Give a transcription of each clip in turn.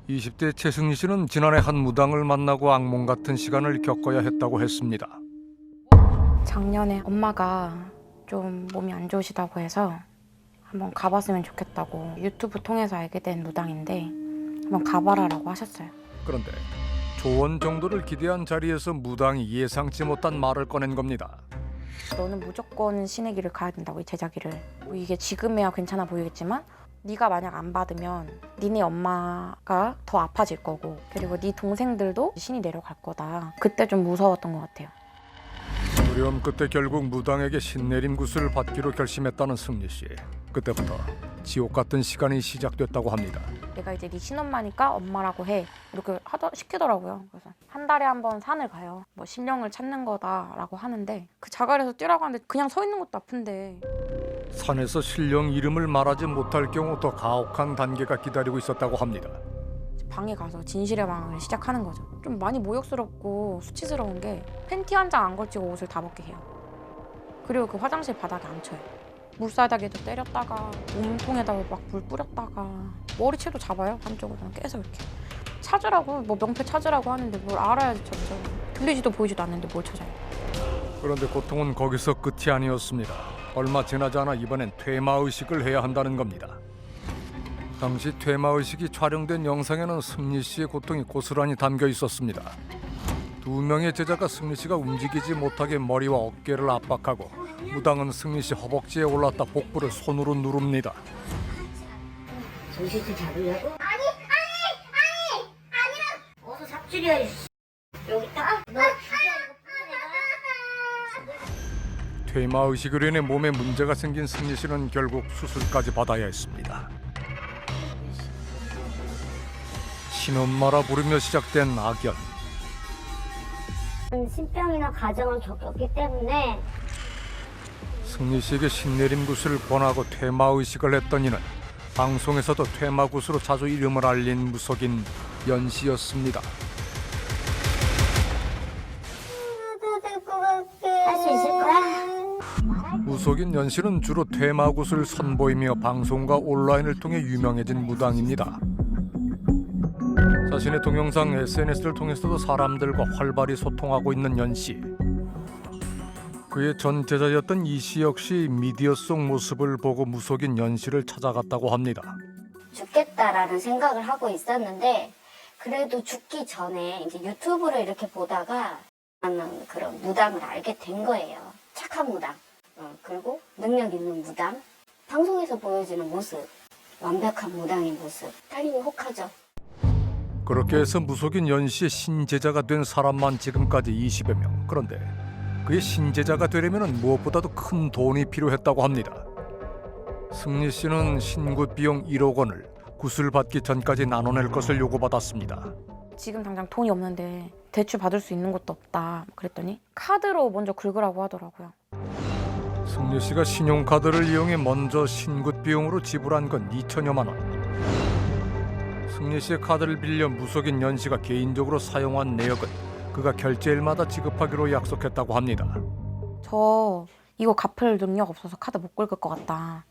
20대 최승희 씨는 지난해 한 무당을 만나고 악몽 같은 시간을 겪어야 했다고 했습니다. 작년에 엄마가 좀 몸이 안 좋으시다고 해서 한번 가봤으면 좋겠다고 유튜브 통해서 알게 된 무당인데 한번 가봐라라고 하셨어요. 그런데 조언 정도를 기대한 자리에서 무당이 예상치 못한 말을 꺼낸 겁니다. 너는 무조건 신의 길을 가야 된다고, 이 제자길을. 뭐 이게 지금이야 괜찮아 보이겠지만 네가 만약 안 받으면 니네 엄마가 더 아파질 거고, 그리고 네 동생들도 신이 내려갈 거다. 그때 좀 무서웠던 것 같아요. 두려움 끝에 결국 무당에게 신내림 구슬을 받기로 결심했다는 승리 씨. 그때부터 지옥 같은 시간이 시작됐다고 합니다. 내가 이제 네 친엄마니까 엄마라고 해, 이렇게 시키더라고요. 그래서 한 달에 한 번 산을 가요. 뭐 신령을 찾는 거다라고 하는데 그 자갈에서 뛰라고 하는데 그냥 서 있는 것도 아픈데. 산에서 신령 이름을 말하지 못할 경우 더 가혹한 단계가 기다리고 있었다고 합니다. 방에 가서 진실의 방을 시작하는 거죠. 좀 많이 모욕스럽고 수치스러운 게 팬티 한 장 안 걸치고 옷을 다 벗게 해요. 그리고 그 화장실 바닥에 앉혀요. 물사닥에도 때렸다가 몸통에다가 막 물 뿌렸다가 머리채도 잡아요. 한쪽으로 계속 이렇게 찾으라고, 뭐 명패 찾으라고 하는데 뭘 알아야지 찾죠. 들리지도 보이지도 않는데 뭘 찾아요. 그런데 고통은 거기서 끝이 아니었습니다. 얼마 지나지 않아 이번엔 퇴마의식을 해야 한다는 겁니다. 당시 퇴마의식이 촬영된 영상에는 승리 씨의 고통이 고스란히 담겨 있었습니다. 두 명의 제자가 승리 씨가 움직이지 못하게 머리와 어깨를 압박하고 무당은 승리 씨 허벅지에 올랐다 복부를 손으로 누릅니다. 정신 좀 잡으려고? 아니라 어서 삽질이야. 여기 딱. 너 퇴마의식으로 인해 몸에 문제가 생긴 승리 씨는 결국 수술까지 받아야 했습니다. 신엄마라 부르며 시작된 악연. 신병이나 가정을 겪었기 때문에 승리 씨에게 신내림 구슬을 권하고 퇴마의식을 했던 이는 방송에서도 퇴마구슬로 자주 이름을 알린 무속인 연 씨였습니다. 할 수 있을 거야? 무속인 연 씨는 주로 퇴마굿을 선보이며 방송과 온라인을 통해 유명해진 무당입니다. 자신의 동영상 SNS를 통해서도 사람들과 활발히 소통하고 있는 연 씨. 그의 전 제자였던 이 씨 역시 미디어 속 모습을 보고 무속인 연 씨를 찾아갔다고 합니다. 죽겠다라는 생각을 하고 있었는데 그래도 죽기 전에 이제 유튜브를 이렇게 보다가 하는 그런 무당을 알게 된 거예요. 착한 무당, 그리고 능력 있는 무당, 방송에서 보여지는 모습, 완벽한 무당의 모습, 당연히 혹하죠. 그렇게 해서 무속인 연 씨의 신제자가 된 사람만 지금까지 20여 명. 그런데 그의 신제자가 되려면 무엇보다도 큰 돈이 필요했다고 합니다. 승리 씨는 신굿 비용 1억 원을 구슬 받기 전까지 나눠낼 것을 요구받았습니다. 지금 당장 돈이 없는데 대출 받을 수 있는 것도 없다 그랬더니 카드로 먼저 긁으라고 하더라고요. 승리 씨가 신용카드를 이용해 먼저 신굿 비용으로 지불한 건 2천여만 원. 승리 씨의 카드를 빌려 무속인 연 씨가 개인적으로 사용한 내역은 그가 결제일마다 지급하기로 약속했다고 합니다. 저 이거 갚을 능력 없어서 카드 못 긁을 것 같다,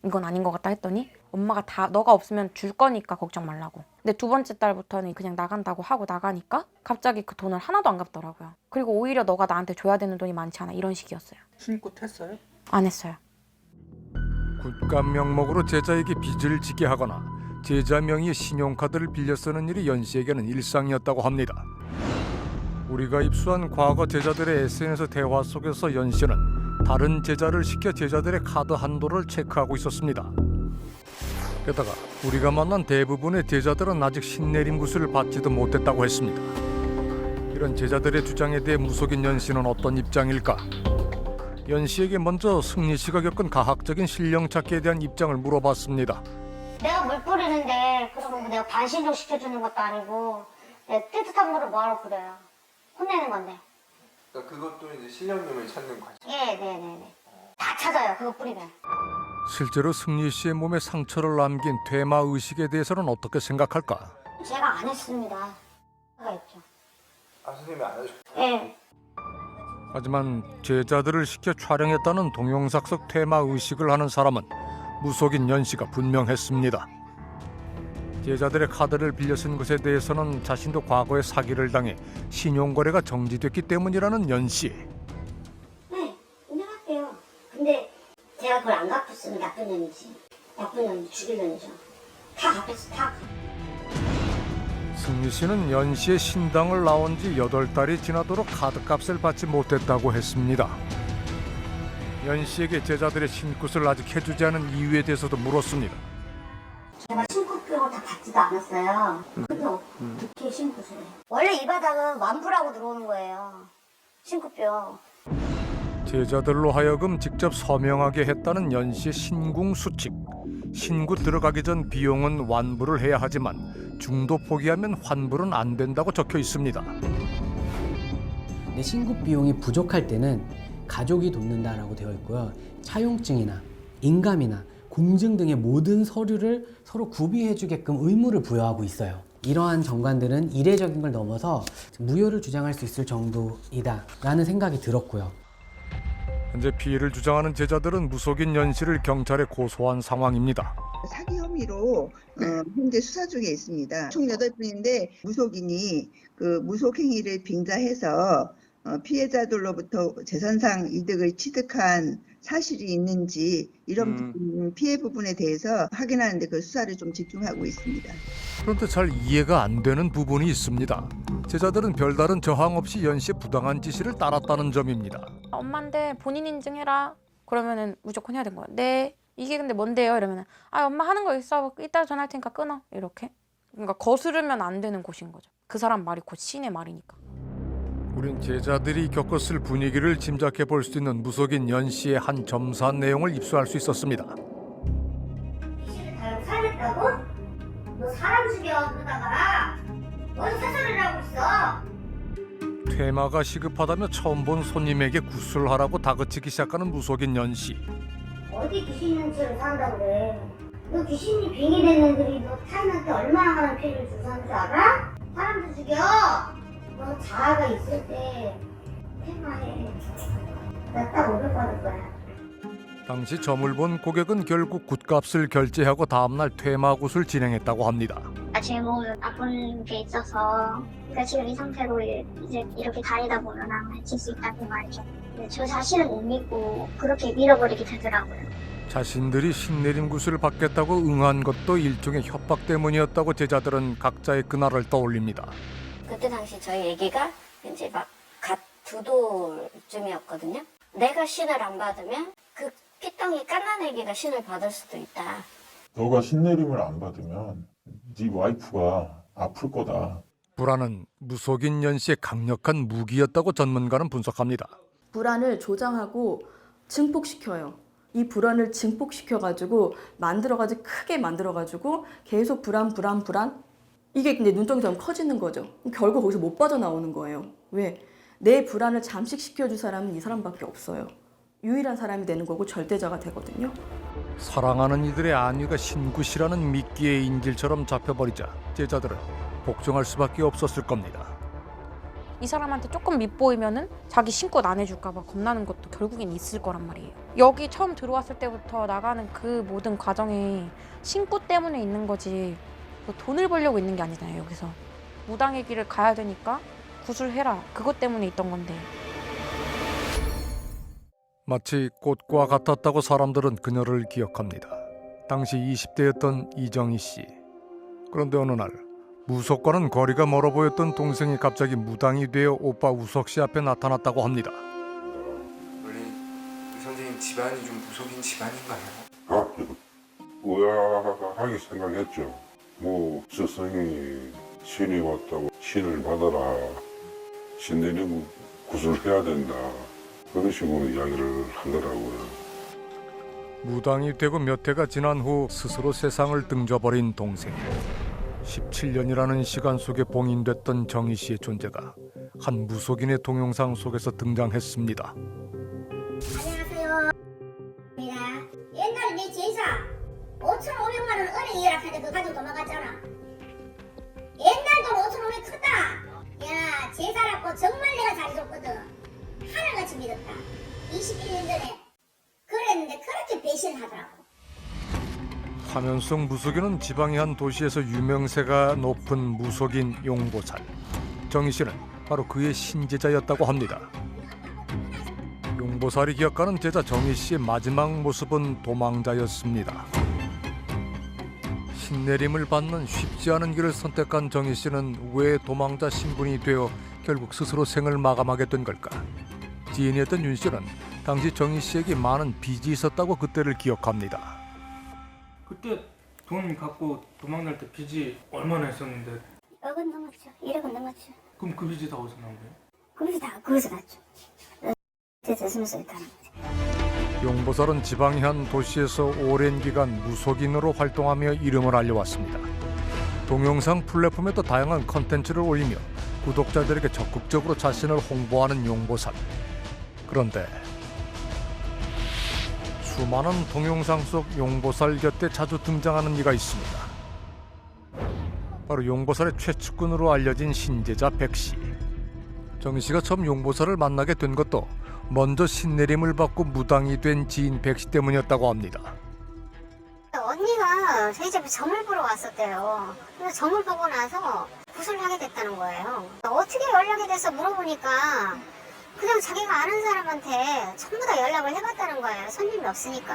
이건 아닌 것 같다 했더니 엄마가 다 너가 없으면 줄 거니까 걱정 말라고. 근데 두 번째 달부터는 그냥 나간다고 하고 나가니까 갑자기 그 돈을 하나도 안 갚더라고요. 그리고 오히려 너가 나한테 줘야 되는 돈이 많지 않아, 이런 식이었어요. 신굿 했어요? 안 했어요. 굿감 명목으로 제자에게 빚을 지게 하거나 제자 명의의 신용카드를 빌려 쓰는 일이 연 씨에게는 일상이었다고 합니다. 우리가 입수한 과거 제자들의 SNS 대화 속에서 연 씨는 다른 제자를 시켜 제자들의 카드 한도를 체크하고 있었습니다. 게다가 우리가 만난 대부분의 제자들은 아직 신내림 구슬을 받지도 못했다고 했습니다. 이런 제자들의 주장에 대해 무속인 연 씨는 어떤 입장일까? 연 씨에게 먼저 승리 씨가 겪은 가학적인 신령 찾기에 대한 입장을 물어봤습니다. 내가 물 뿌리는데 그러면 내가 반신욕 시켜주는 것도 아니고 내가 뜨뜻한 물을 뭐하러 뿌려요? 혼내는 건데. 그러니까 그것도 이제 신령님을 찾는 과정. 예, 네네네. 다 찾아요, 그거 뿌리면. 실제로 승리 씨의 몸에 상처를 남긴 퇴마 의식에 대해서는 어떻게 생각할까? 제가 안 했습니다. 제가 했죠. 아, 선생님이 안 하셨어요? 예. 하지만 제자들을 시켜 촬영했다는 동영상 속 퇴마 의식을 하는 사람은 무속인 연 씨가 분명했습니다. 제자들의 카드를 빌려 쓴 것에 대해서는 자신도 과거에 사기를 당해 신용거래가 정지됐기 때문이라는 연 씨. 네, 인정할게요. 근데 제가 그걸 안 갚았으면 나쁜 년이지. 나쁜 년이 죽일 년이죠. 다 갚았어, 다. 승리 씨는 연 씨의 신당을 나온 지 8달이 지나도록 카드값을 받지 못했다고 했습니다. 연 씨에게 제자들의 신굿을 아직 해주지 않은 이유에 대해서도 물었습니다. 제가 신굿병을 다 받지도 않았어요. 근데 어떻게 신굿을 해? 원래 이 바닥은 완부라고 들어오는 거예요. 신굿병. 제자들로 하여금 직접 서명하게 했다는 연 씨의 신궁 수칙. 신굿 들어가기 전 비용은 완부를 해야 하지만 중도 포기하면 환불은 안 된다고 적혀 있습니다. 내 신고 비용이 부족할 때는 가족이 돕는다라고 되어 있고요. 차용증이나 인감이나 공증 등의 모든 서류를 서로 구비해주게끔 의무를 부여하고 있어요. 이러한 정관들은 이례적인 걸 넘어서 무효를 주장할 수 있을 정도이다라는 생각이 들었고요. 현재 피해를 주장하는 제자들은 무속인 연 씨를 경찰에 고소한 상황입니다. 사기 혐의로 현재 수사 중에 있습니다. 총 8분인데 무속인이 그 무속 행위를 빙자해서 피해자들로부터 재산상 이득을 취득한 사실이 있는지 이런 피해 부분에 대해서 확인하는 데 그 수사를 좀 집중하고 있습니다. 그런데 잘 이해가 안 되는 부분이 있습니다. 제자들은 별다른 저항 없이 연 씨의 부당한 지시를 따랐다는 점입니다. 엄마인데 본인 인증해라. 그러면은 무조건 해야 되는 거야. 네. 이게 근데 뭔데요? 이러면은 엄마 하는 거 있어. 이따 전화할 테니까 끊어. 이렇게. 그러니까 거스르면 안 되는 곳인 거죠. 그 사람 말이 곧 신의 말이니까. 우린 제자들이 겪었을 분위기를 짐작해 볼 수 있는 무속인 연 씨의 한 점사한 내용을 입수할 수 있었습니다. 귀신을 다 살렸다고? 너 사람 죽여 그러다가 뭔 사설을 하고 있어? 퇴마가 시급하다며 처음 본 손님에게 구슬하라고 다그치기 시작하는 무속인 연 씨. 어디 귀신 있는 집을 산다고 그래? 너 귀신이 빙의된 애들이 너 타인한테 얼마나 많은 피해를 주고 사는 줄 알아? 사람도 죽여! 너 자아가 있을 때 퇴마해. 나 딱 500 받을 거야. 당시 점을 본 고객은 결국 굿값을 결제하고 다음날 퇴마굿을 진행했다고 합니다. 제 몸에 나쁜 게 있어서 그러니까 지금 이 상태로 이제 이렇게 다니다 보면 아마 해칠 수 있다고 말이죠. 근데 저 자신을 못 믿고 그렇게 밀어버리게 되더라고요. 자신들이 신내림굿을 받겠다고 응한 것도 일종의 협박 때문이었다고 제자들은 각자의 그날을 떠올립니다. 그때 당시 저희 애기가 이제 막 갓 2돌쯤이었거든요. 내가 신을 안 받으면 그 피덩이 깐난 애기가 신을 받을 수도 있다. 너가 신내림을 안 받으면 네 와이프가 아플 거다. 불안은 무속인 연 씨의 강력한 무기였다고 전문가는 분석합니다. 불안을 조장하고 증폭시켜요. 이 불안을 증폭시켜가지고 크게 만들어가지고 계속 불안. 이게 근데 눈덩이처럼 커지는 거죠. 결국 거기서 못 빠져나오는 거예요. 왜? 내 불안을 잠식시켜줄 사람은 이 사람밖에 없어요. 유일한 사람이 되는 거고 절대자가 되거든요. 사랑하는 이들의 안위가 신굿이라는 미끼의 인질처럼 잡혀버리자 제자들은 복종할 수밖에 없었을 겁니다. 이 사람한테 조금 밉보이면은 자기 신고 안 해줄까 봐 겁나는 것도 결국엔 있을 거란 말이에요. 여기 처음 들어왔을 때부터 나가는 그 모든 과정이 신고 때문에 있는 거지 뭐 돈을 벌려고 있는 게 아니잖아요. 여기서 무당의 길을 가야 되니까 구슬해라. 그것 때문에 있던 건데. 마치 꽃과 같았다고 사람들은 그녀를 기억합니다. 당시 20대였던 이정희 씨. 그런데 어느 날 무속과는 거리가 멀어 보였던 동생이 갑자기 무당이 되어 오빠 우석 씨 앞에 나타났다고 합니다. 원래 그 선생님 집안이 좀 무속인 집안인가요? 아, 의아하게 생각했죠. 뭐 스승이 신이 왔다고 신을 받아라, 신 내리고 구슬해야 된다, 그런 식으로 이야기를 하더라고요. 무당이 되고 몇 해가 지난 후 스스로 세상을 등져버린 동생. 17년이라는 시간 속에 봉인됐던 정희 씨의 존재가 한 무속인의 동영상 속에서 등장했습니다. 안녕하세요. 옛날에 내 제사 5,500만 원 은행 예약하는데 그거 가지고 도망갔잖아. 옛날 돈 5,500 크다. 야, 제사라고 정말 내가 잘해줬거든. 하늘같이 믿었다. 21년 전에 그랬는데 그렇게 배신하더라고. 사면성 무속인은 지방의 한 도시에서 유명세가 높은 무속인 용보살. 정희 씨는 바로 그의 신제자였다고 합니다. 용보살이 기억하는 제자 정희 씨의 마지막 모습은 도망자였습니다. 신내림을 받는 쉽지 않은 길을 선택한 정희 씨는 왜 도망자 신분이 되어 결국 스스로 생을 마감하게 된 걸까? 지인이었던 윤 씨는 당시 정희 씨에게 많은 빚이 있었다고 그때를 기억합니다. 그때 돈 갖고 도망갈 때 빚이 얼마나 있었는데? 1억 원 넘었죠. 1억 원 넘었죠. 그럼 그 빚이 다 어디서 나온 거예요? 그 빚이 다 거기서 났죠. 대체 스무살 있다는 거죠. 용보살은 지방의 한 도시에서 오랜 기간 무속인으로 활동하며 이름을 알려왔습니다. 동영상 플랫폼에도 다양한 컨텐츠를 올리며 구독자들에게 적극적으로 자신을 홍보하는 용보살. 그런데 수많은 동영상 속 용보살 곁에 자주 등장하는 이가 있습니다. 바로 용보살의 최측근으로 알려진 신제자 백씨. 정희 씨가 처음 용보살을 만나게 된 것도 먼저 신내림을 받고 무당이 된 지인 백씨 때문이었다고 합니다. 언니가 저희 집에 점을 보러 왔었대요. 그래서 점을 보고 나서 구슬을 하게 됐다는 거예요. 어떻게 연락이 돼서 물어보니까 그냥 자기가 아는 사람한테 전부 다 연락을 해봤다는 거예요. 손님이 없으니까.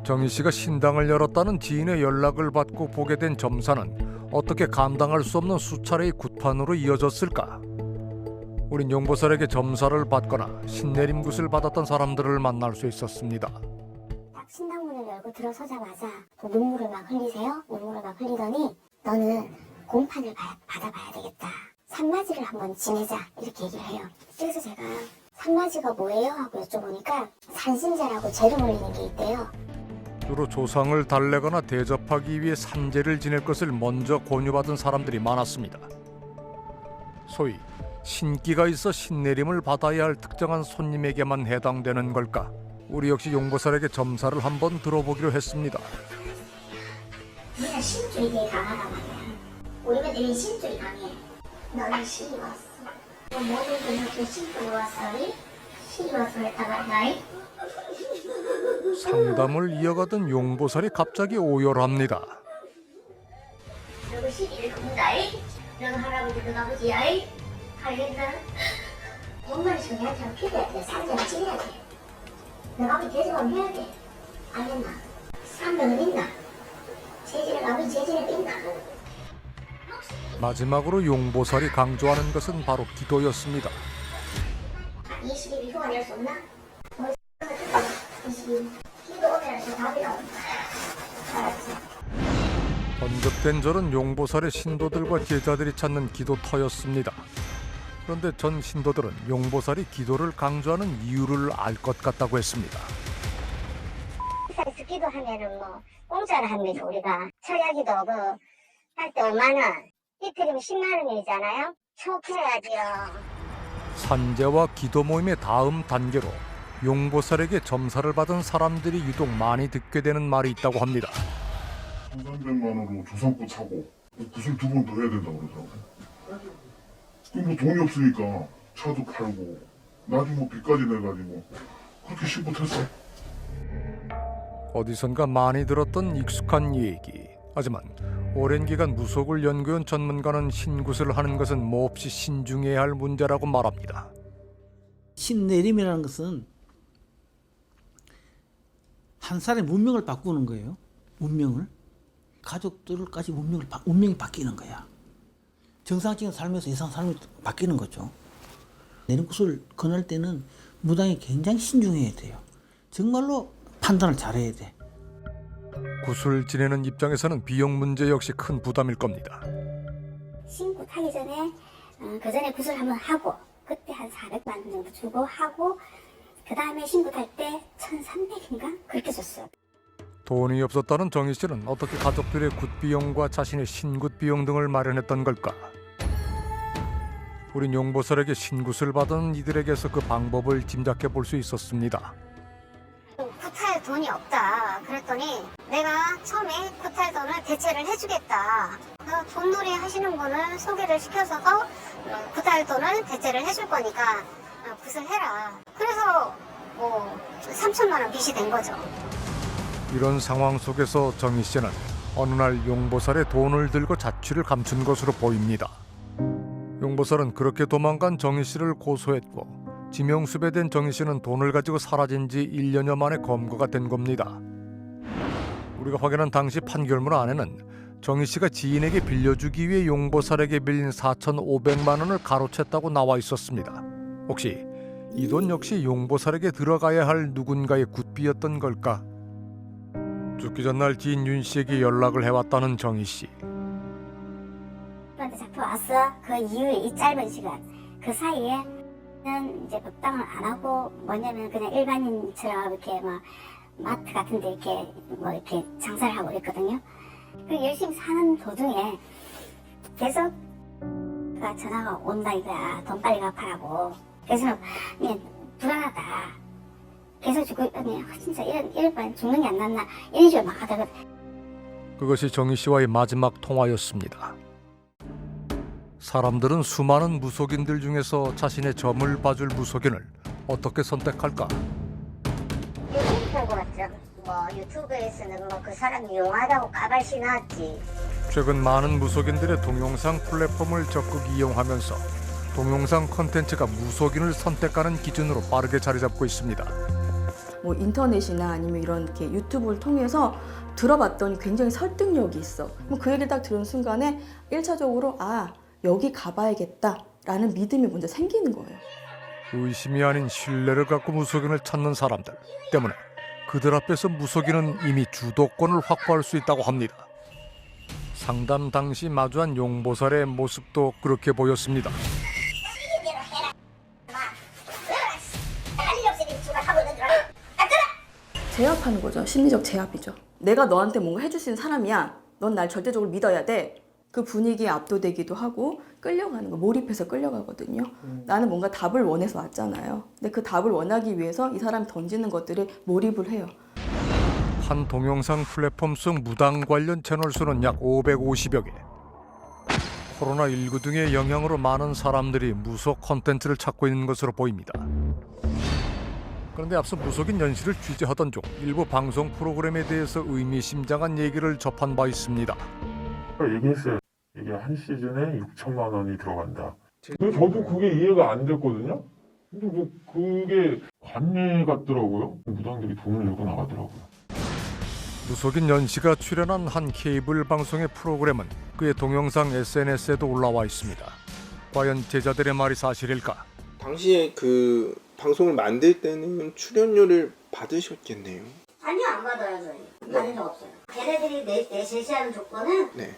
정희 씨가 신당을 열었다는 지인의 연락을 받고 보게 된 점사는 어떻게 감당할 수 없는 수차례의 굿판으로 이어졌을까? 우린 용보살에게 점사를 받거나 신내림 굿을 받았던 사람들을 만날 수 있었습니다. 딱 신당문을 열고 들어서자마자 또 눈물을 막 흘리세요. 눈물을 막 흘리더니 너는 공판을 받아봐야 되겠다. 산마지를 한번 지내자 이렇게 얘기를 해요. 그래서 제가 산마지가 뭐예요? 하고 여쭤보니까 산신제라고 제를 올리는 게 있대요. 주로 조상을 달래거나 대접하기 위해 산제를 지낼 것을 먼저 권유받은 사람들이 많았습니다. 소위 신기가 있어 신내림을 받아야 할 특정한 손님에게만 해당되는 걸까? 우리 역시 용보살에게 점사를 한번 들어보기로 했습니다. 네가 신줄이 되게 강하단 말이야. 우리 애들이 신줄이 강해. 너는 신이 왔어. 너 모든 분들께 신줄이 왔어. 신이 왔어 했다가 나이? 상담을 이어가던 용보살이 갑자기 오열합니다. 너도 신이를 굽는다이? 너도 할아버지 너 아버지야이? 알겠나? 정말 저희한테 필요해 돼. 산재를 지내야 돼. 너 아버지 대접을 해야 돼. 알겠나? 산병은 있나? 재질을 아버지 재질을 있나? 마지막으로 용보살이 강조하는 것은 바로 기도였습니다. 20일 휴가 낼 수 없나? 20일 기도 오면 저 답이 나온다. 알았어. 번쩍된 절은 용보살의 신도들과 제자들이 찾는 기도터였습니다. 그런데 전 신도들은 용보살이 기도를 강조하는 이유를 알 것 같다고 했습니다. 회사에서 기도하면은 뭐 공짜로 합니다. 우리가 철야기도 할 때 5만 원, 이틀이면 10만 원이잖아요. 촉해야지요. 산제와 기도 모임의 다음 단계로 용보살에게 점사를 받은 사람들이 유독 많이 듣게 되는 말이 있다고 합니다. 300만 원으로 조상권 차고 구슬 2번 더 해야 된다고 그러더라고. 그럼 뭐 돈이 없으니까 차도 팔고 나중에 뭐 빚까지 내가지고 그렇게 신고했어. 어디선가 많이 들었던 익숙한 얘기. 하지만 오랜 기간 무속을 연구한 전문가는 신굿을 하는 것은 몹시 신중해야 할 문제라고 말합니다. 신내림이라는 것은 한 사람의 문명을 바꾸는 거예요. 문명을. 가족들까지 운명이 바뀌는 거야. 정상적인 삶에서 이상 삶이 바뀌는 거죠. 내림굿을 권할 때는 무당이 굉장히 신중해야 돼요. 정말로 판단을 잘해야 돼. 굿을 지내는 입장에서는 비용 문제 역시 큰 부담일 겁니다. 신굿 하기 전에 그 전에 굿을 한번 하고 그때 한 400만 원 정도 주고 하고 그 다음에 신굿 할 때 1,300인가 그렇게 줬어요. 돈이 없었다는 정희 씨는 어떻게 가족들의 굿 비용과 자신의 신굿 비용 등을 마련했던 걸까? 우린 용보살에게 신굿을 받은 이들에게서 그 방법을 짐작해 볼 수 있었습니다. 굿할 돈이 없다. 그랬더니 내가 처음에 굿할 돈을 대체를 해주겠다. 돈놀이 하시는 분을 소개를 시켜서서 굿할 돈을 대체를 해줄 거니까 굿을 해라. 그래서 뭐 3천만 원 빚이 된 거죠. 이런 상황 속에서 정희 씨는 어느 날 용보살의 돈을 들고 자취를 감춘 것으로 보입니다. 용보살은 그렇게 도망간 정희 씨를 고소했고 지명수배된 정희 씨는 돈을 가지고 사라진 지 1년여 만에 검거가 된 겁니다. 우리가 확인한 당시 판결문 안에는 정희 씨가 지인에게 빌려주기 위해 용보살에게 빌린 4,500만 원을 가로챘다고 나와 있었습니다. 혹시 이 돈 역시 용보살에게 들어가야 할 누군가의 굿비였던 걸까? 죽기 전날 지인 윤 씨에게 연락을 해왔다는 정희 씨. 한테 잡혀왔어. 그 이후에 이 짧은 시간 그 사이에는 이제 법당을 안 하고 뭐냐면 그냥 일반인처럼 이렇게 막 마트 같은데 이렇게 뭐 이렇게 장사를 하고 있거든요. 그 열심히 사는 도중에 계속 전화가 온다 이거야. 돈 빨리 갚아라고. 그래서 그냥 불안하다. 계속 죽고 진짜 이럴 바엔 죽는 게 안 낫나 이런 식으로 막 하다가 그것이 정희 씨와의 마지막 통화였습니다. 사람들은 수많은 무속인들 중에서 자신의 점을 봐줄 무속인을 어떻게 선택할까? 유튜브 보고 왔죠. 뭐 유튜브에서는 뭐 그 사람이 용하다고 가발 신었지. 최근 많은 무속인들의 동영상 플랫폼을 적극 이용하면서 동영상 콘텐츠가 무속인을 선택하는 기준으로 빠르게 자리 잡고 있습니다. 뭐 인터넷이나 아니면 이런 이렇게 유튜브를 통해서 들어봤더니 굉장히 설득력이 있어. 뭐 그 얘기를 딱 들은 순간에 1차적으로 아 여기 가봐야겠다라는 믿음이 먼저 생기는 거예요. 의심이 아닌 신뢰를 갖고 무속인을 찾는 사람들 때문에 그들 앞에서 무속인은 이미 주도권을 확보할 수 있다고 합니다. 상담 당시 마주한 용보살의 모습도 그렇게 보였습니다. 제압하는 거죠. 심리적 제압이죠. 내가 너한테 뭔가 해줄 수 있는 사람이야. 넌 날 절대적으로 믿어야 돼. 그 분위기에 압도되기도 하고 끌려가는 거, 몰입해서 끌려가거든요. 나는 뭔가 답을 원해서 왔잖아요. 근데 그 답을 원하기 위해서 이 사람이 던지는 것들에 몰입을 해요. 한 동영상 플랫폼 속 무당 관련 채널 수는 약 550여 개. 코로나19 등의 영향으로 많은 사람들이 무속 콘텐츠를 찾고 있는 것으로 보입니다. 그런데 앞서 무속인 연 씨를 취재하던 중 일부 방송 프로그램에 대해서 의미심장한 얘기를 접한 바 있습니다. 얘기했어요. 이게 한 시즌에 6천만 원이 들어간다. 근데 저도 그게 이해가 안 됐거든요. 근데 뭐 그게 관례 같더라고요. 무당들이 돈을 내고 나가더라고요. 무속인 연 씨가 출연한 한 케이블 방송의 프로그램은 그의 동영상 SNS에도 올라와 있습니다. 과연 제자들의 말이 사실일까? 당시에 그 방송을 만들 때는 출연료를 받으셨겠네요. 아니요, 안 받아요, 저희. 받은 적 없어요. 걔네들이 내 제시하는 조건은 PR,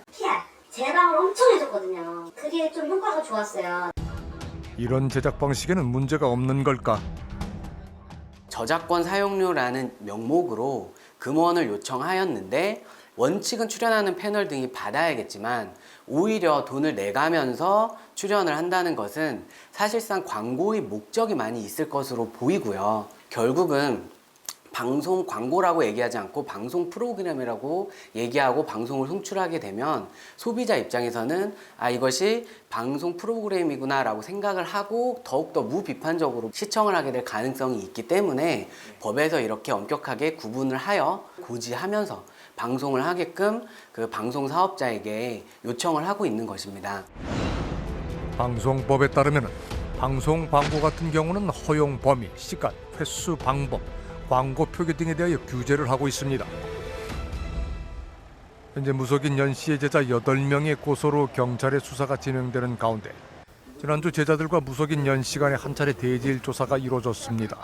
제방을 엄청 해줬거든요. 그게 좀 효과가 좋았어요. 이런 제작 방식에는 문제가 없는 걸까? 저작권 사용료라는 명목으로 금원을 요청하였는데 원칙은 출연하는 패널 등이 받아야겠지만 오히려 돈을 내가면서 출연을 한다는 것은 사실상 광고의 목적이 많이 있을 것으로 보이고요. 결국은 방송 광고라고 얘기하지 않고 방송 프로그램이라고 얘기하고 방송을 송출하게 되면 소비자 입장에서는 아 이것이 방송 프로그램이구나 라고 생각을 하고 더욱더 무비판적으로 시청을 하게 될 가능성이 있기 때문에 법에서 이렇게 엄격하게 구분을 하여 고지하면서 방송을 하게끔 그 방송 사업자에게 요청을 하고 있는 것입니다. 방송법에 따르면 방송 광고 같은 경우는 허용 범위, 시간, 횟수, 방법, 광고 표기 등에 대하여 규제를 하고 있습니다. 현재 무속인 연 씨의 제자 8명의 고소로 경찰의 수사가 진행되는 가운데 지난주 제자들과 무속인 연 씨 간의 한 차례 대질 조사가 이루어졌습니다.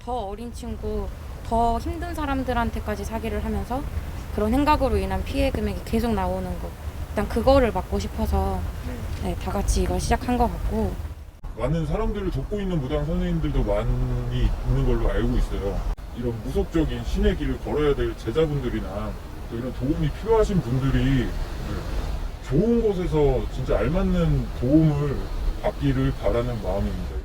더 어린 친구, 더 힘든 사람들한테까지 사기를 하면서 그런 행각으로 인한 피해 금액이 계속 나오는 거. 일단 그거를 막고 싶어서 다 같이 이걸 시작한 것 같고. 많은 사람들을 돕고 있는 무당 선생님들도 많이 있는 걸로 알고 있어요. 이런 무속적인 신의 길을 걸어야 될 제자분들이나 또 이런 도움이 필요하신 분들이 좋은 곳에서 진짜 알맞는 도움을 받기를 바라는 마음입니다.